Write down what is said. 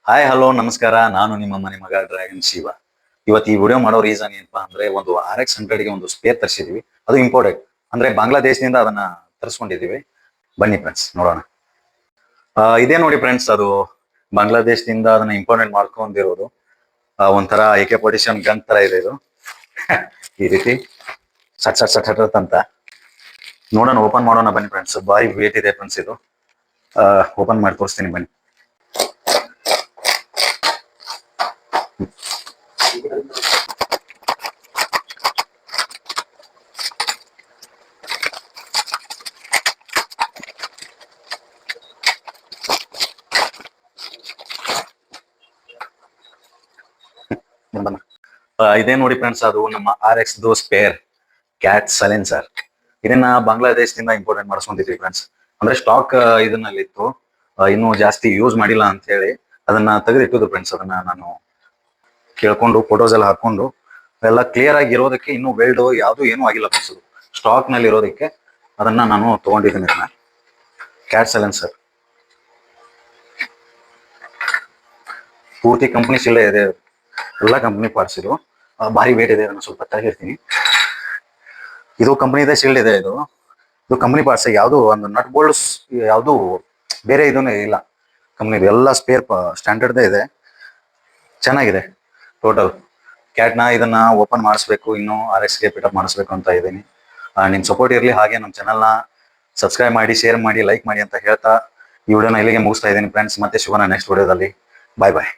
Hi hello ನಮಸ್ಕಾರ. ನಾನು ನಿಮ್ಮ ಮನೆ ಮಗ ಡ್ರ್ಯಾಗನ್ ಶಿವ. ಇವತ್ತು ಈ ವಿಡಿಯೋ ಮಾಡೋ ರೀಸನ್ ಏನಪ್ಪಾ ಅಂದ್ರೆ, ಒಂದು RX 100ಗೆ ಒಂದು ಸ್ಪೇರ್ ತರಿಸಿದೀವಿ. ಅದು ಇಂಪೋರ್ಟೆಡ್ ಅಂದ್ರೆ ಬಾಂಗ್ಲಾದೇಶದಿಂದ ಅದನ್ನ ತರಿಸ್ಕೊಂಡಿದೀವಿ. ಬನ್ನಿ ಫ್ರೆಂಡ್ಸ್ ನೋಡೋಣ. ಇದೇ ನೋಡಿ ಫ್ರೆಂಡ್ಸ್, ಅದು ಬಾಂಗ್ಲಾದೇಶದಿಂದ ಅದನ್ನ ಇಂಪೋರ್ಟೆಡ್ ಮಾಡ್ಕೊಂಡಿರೋದು. ಒಂಥರ AK-47 ಗನ್ ತರ ಇದೆ ಇದು. ಈ ರೀತಿ ಸಟ್ ಸಟ್ ಸಟ್ ಸಟ್ ಅಂತ ನೋಡೋಣ, ಓಪನ್ ಮಾಡೋಣ ಬನ್ನಿ ಫ್ರೆಂಡ್ಸ್. ಬಾರಿ ವೇಟ್ ಇದೆ ಫ್ರೆಂಡ್ಸ್ ಇದು. ಓಪನ್ ಮಾಡಿ ತೋರಿಸ್ತೀನಿ ಬನ್ನಿ. ಇದೇ ನೋಡಿ ಫ್ರೆಂಡ್ಸ್, ಅದು ನಮ್ಮ RX ಸ್ಪೇರ್ ಕ್ಯಾಟ್ ಸೈಲೆನ್ಸರ್. ಇದನ್ನ ಬಾಂಗ್ಲಾದೇಶದಿಂದ ಇಂಪೋರ್ಟೆಂಟ್ ಮಾಡಿಸ್ಕೊಂಡಿದ್ವಿ ಫ್ರೆಂಡ್ಸ್. ಅಂದ್ರೆ ಸ್ಟಾಕ್ ಇದನ್ನಲ್ಲಿತ್ತು, ಇನ್ನೂ ಜಾಸ್ತಿ ಯೂಸ್ ಮಾಡಿಲ್ಲ ಅಂತ ಹೇಳಿ ಅದನ್ನ ತೆಗೆದಿಟ್ಟಿದ್ದು ಫ್ರೆಂಡ್ಸ್. ಅದನ್ನ ನಾನು ಕೇಳ್ಕೊಂಡು ಫೋಟೋಸ್ ಎಲ್ಲ ಹಾಕೊಂಡು ಎಲ್ಲ ಕ್ಲಿಯರ್ ಆಗಿ ಇರೋದಕ್ಕೆ, ಇನ್ನೂ ವೆಲ್ಡ್ ಯಾವುದು ಏನೂ ಆಗಿಲ್ಲ ಫ್ರೆಂಡ್ಸ್. ಸ್ಟಾಕ್ ನಲ್ಲಿ ಇರೋದಕ್ಕೆ ಅದನ್ನ ನಾನು ತಗೊಂಡಿದ್ದೀನಿ. ಇದನ್ನ ಕ್ಯಾಟ್ ಸೈಲೆನ್ಸರ್ ಪೂರ್ತಿ ಕಂಪ್ನಿ ಸೀಲ್ಡ್ ಇದೆ, ಎಲ್ಲ ಕಂಪ್ನಿ ಪಾರ್ಟ್ಸ್ ಇದು. ಭಾರಿ ವೇಟ್ ಇದೆ, ನಾನು ಸ್ವಲ್ಪ ತೆಗಿರ್ತೀನಿ. ಇದು ಕಂಪ್ನಿದೇ ಶೀಲ್ಡ್ ಇದೆ. ಇದು ಕಂಪ್ನಿ ಪಾರ್ಟ್ಸ್, ಯಾವುದು ಒಂದು ನಟ್ ಬೋಲ್ಡ್ಸ್ ಯಾವುದು ಬೇರೆ ಇದನ್ನೇ ಇಲ್ಲ. ಕಂಪ್ನಿದು ಎಲ್ಲ ಸ್ಪೇರ್ ಸ್ಟ್ಯಾಂಡರ್ಡ್ದೇ ಇದೆ, ಚೆನ್ನಾಗಿದೆ. ಟೋಟಲ್ ಕ್ಯಾಟ್ನ ಇದನ್ನ ಓಪನ್ ಮಾಡಿಸ್ಬೇಕು, ಇನ್ನು RXಗೆ ಪಿಟಪ್ ಮಾಡಿಸ್ಬೇಕು ಅಂತ ಇದ್ದೀನಿ. ನಿಮ್ಮ ಸಪೋರ್ಟ್ ಇರಲಿ, ಹಾಗೆ ನಮ್ಮ ಚಾನಲ್ನ ಸಬ್ಸ್ಕ್ರೈಬ್ ಮಾಡಿ, ಶೇರ್ ಮಾಡಿ, ಲೈಕ್ ಮಾಡಿ ಅಂತ ಹೇಳ್ತಾ ಈ ವಿಡಿಯೋನ ಇಲ್ಲಿಗೆ ಮುಗಿಸ್ತಾ ಇದ್ದೀನಿ ಫ್ರೆಂಡ್ಸ್. ಮತ್ತೆ ಸಿಗೋಣ ನೆಕ್ಸ್ಟ್ ವಿಡಿಯೋದಲ್ಲಿ. ಬಾಯ್ ಬಾಯ್.